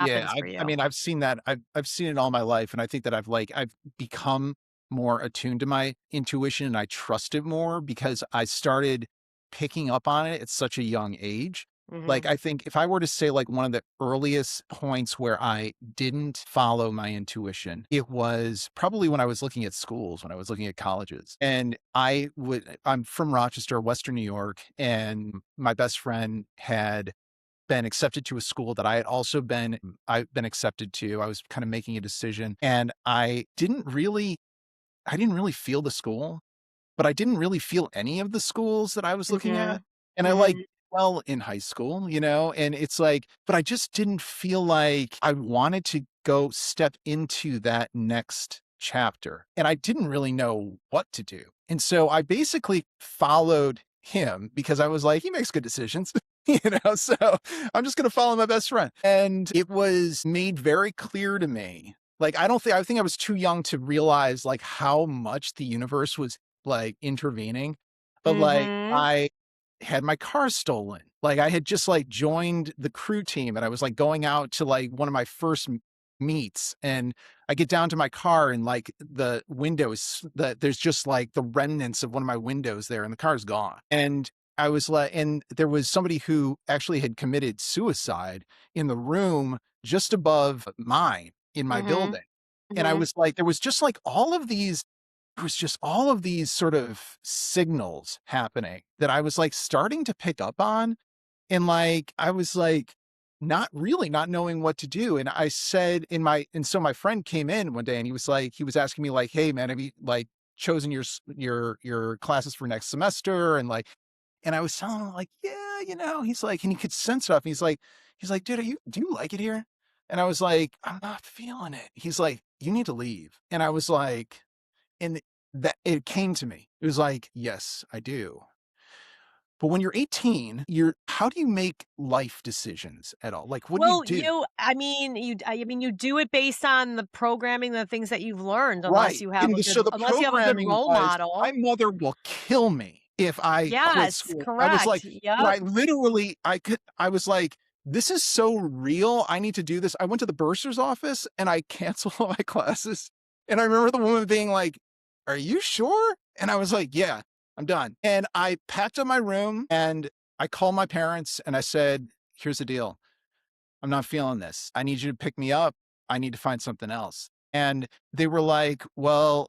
Yeah, happens for I you. mean, I've seen that. I've seen it all my life, and I think that I've become more attuned to my intuition, and I trust it more because I started picking up on it at such a young age. Like, Mhm. I think if I were to say, like, one of the earliest points where I didn't follow my intuition, it was probably when I was looking at schools, when I was looking at colleges. And I'm from Rochester, Western New York, and my best friend had been accepted to a school that I've been accepted to. I was kind of making a decision, and I didn't really feel the school, but I didn't really feel any of the schools that I was looking at. Mhm. And I Mhm. well in high school, and it's like, but I just didn't feel like I wanted to go step into that next chapter. And I didn't really know what to do. And so I basically followed him because I was like, he makes good decisions. So I'm just going to follow my best friend. And it was made very clear to me. Like, I think I was too young to realize like how much the universe was like intervening, but like Mhm. I had my car stolen. Like I had just like joined the crew team and I was like going out to like one of my first meets, and I get down to my car and like the windows that there's just like the remnants of one of my windows there and the car's gone. And I was like, and there was somebody who actually had committed suicide in the room just above mine in my Mhm. building. And I Mhm. was like, there was just all of these sort of signals happening that I was like starting to pick up on. And like, I was like, not knowing what to do. And I said and so my friend came in one day and he was asking me like, hey man, have you like chosen your classes for next semester? And I was telling him like, yeah, he's like, and he could sense stuff. He's like, dude, do you like it here? And I was like, I'm not feeling it. He's like, you need to leave. And I was like, and that it came to me. It was like, yes, I do. But when you're 18, how do you make life decisions at all? Like, what do you Well, do? I mean, you do it based on the programming, the things that you've learned, Right. So the unless you have a good programming role was my model. mother will kill me if I quit Yes, school. I was correct. like, and Yep. I literally, I was like, this is so real. I need to do this. I went to the bursar's office and I canceled all my classes. And I remember the woman being like, are you sure? And I was like, yeah, I'm done. And I packed up my room and I called my parents and I said, here's the deal. I'm not feeling this. I need you to pick me up. I need to find something else. And they were like, well,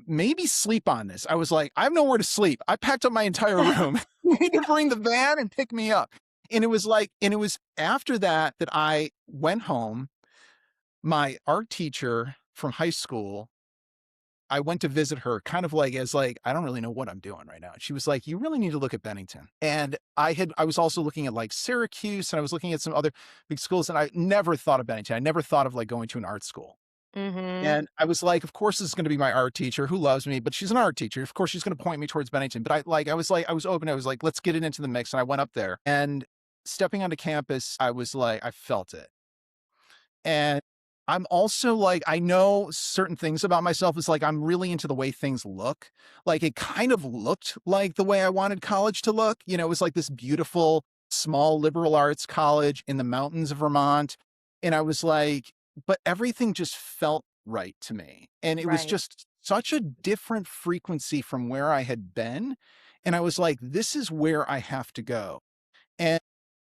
maybe sleep on this. I was like, I have nowhere to sleep. I packed up my entire room. You need to bring the van and pick me up. And it was after that that I went home. My art teacher from high school, I went to visit her kind of like as like, I don't really know what I'm doing right now. She was like, you really need to look at Bennington. And I was also looking at like Syracuse and I was looking at some other big schools and I never thought of Bennington. I never thought of like going to an art school. Mhm. And I was like, of course this is going to be my art teacher who loves me, but she's an art teacher. Of course she's going to point me towards Bennington. But I was open. I was like, let's get it into the mix. And I went up there and stepping onto campus, I was like, I felt it. And I'm also like, I know certain things about myself. It's like I'm really into the way things look. Like it kind of looked like the way I wanted college to look. It was like this beautiful, small liberal arts college in the mountains of Vermont. And I was like, but everything just felt right to me. And it was Right. just such a different frequency from where I had been. And I was like, this is where I have to go. And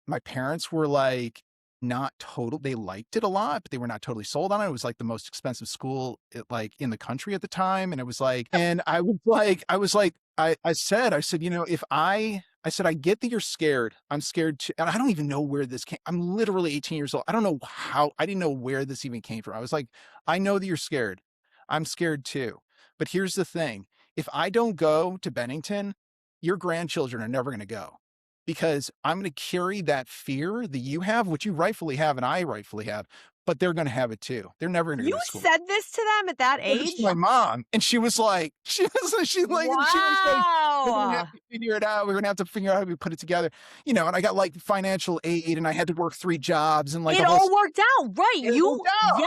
my parents were like, not total they liked it a lot, but they were not totally sold on it. It was like the most expensive school like in the country at the time. And it was like, and I said, if I said, I get that you're scared. I'm scared too. And I don't even know where this came. I'm literally 18 years old. I don't know how, I didn't know where this even came from. I was like, I know that you're scared. I'm scared too. But here's the thing. If I don't go to Bennington, your grandchildren are never going to go because I'm going to carry that fear that you have, which you rightfully have and I rightfully have, but they're going to have it too. They're never going to go You to school. said this to them at that Told this to my age? mom, and she was like, she was like, we're gonna have Wow. to figure it out. We're gonna have to figure out how we put it together, And I got like financial aid, and I had to work 3 jobs, and like It the whole, all worked out, right, and it worked yeah, out.